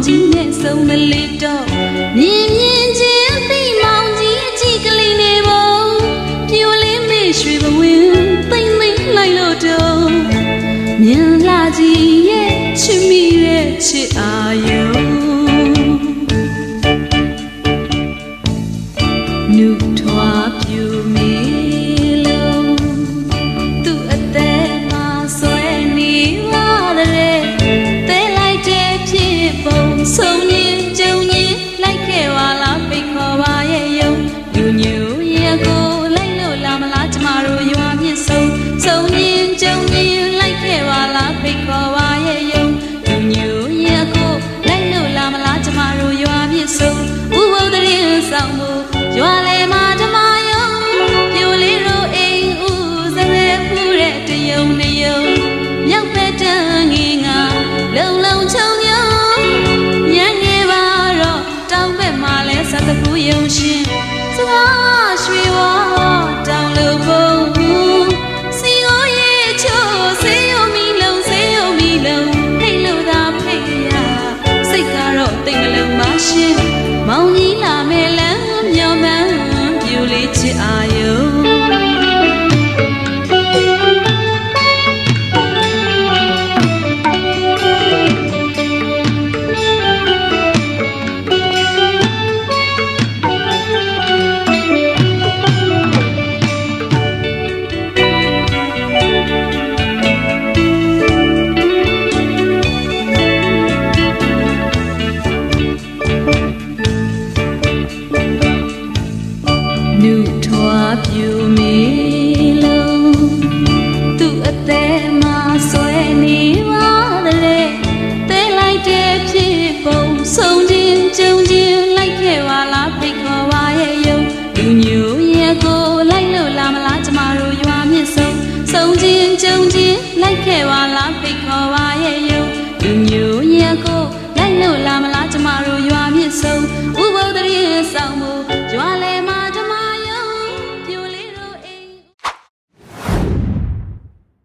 ကြီးနဲ့ဆုံးမလေးတော့မြင်မြင်ချင်းသိမောင်ကြီးအကြည့်ကလေးနေပုံပြိုလေးမေ့ရွှေဘဝင်သိမ့်သိမ့်လိုက်လို့တော့မြင်လာကြီးရဲ့ချစ်မိရဲ့ချစ်အာယုံနုထွားပြူမီလုံးသူ့အသက်မှာဆွဲနေပါတဲ့တဲလိုက်တဲ့ဖြစ်ပုံဆုံးရင်ကြုံရင်လိုက်ခဲ့ပါလားဖိတ်ခေါ်ပါရဲ့ယုံညူညူရဲ့ကိုလိုက်လို့လာမလားကျမတို့ရွာမြင့်ဆုံးရင်ကြုံရင်လိုက်ခဲ့ပါလားဖိတ်ခေါ်ပါရဲ့ယုံညူညူရဲ့ကိုလိုက်လို့လာမလားကျမတို့ရွာမြင့်ဆုံးဥပုသ်တရင်ဆောင်မှုရွာလေမှာဓမ္မယုံပြိုလေးတို့အိမ်ဥစရဲဖူးတဲ့တယုံတယုံမြောက်ဘက်တန်းငင်ငါလုံလုံချုံယုံညံနေပါတော့တောင်ဘက်မှာလဲစသကူယုံရှင်စကားရွှေဝါတောင်လူပုံစီကိုရဲ့ချိုးစေယုံမီလုံဟိတ်လို့သာဖိတ်ရစိတ်ကတော့တိတ်မလုံးပါရှင်မောင်ကြီးလာမယ်လမ်းမျောမှန်းပြူလေးချစ်အာယုံနုထွားပြူမီလုံးသူ့အသက်မှာဆွဲနေပါတဲ့တဲလိုက်တဲ့ဖြစ်ပုံဆုံးချင်းကြုံချင်းလိုက်ခဲ့ပါလားဖိတ်ခေါ်ပါရဲ့ယုံလူညူရဲ့ကိုလိုက်လို့လာမလားကျမတို့ရွာမြင့်ဆုံးချင်းကြုံချင်းလိုက်ခဲ့ပါလားဖိတ်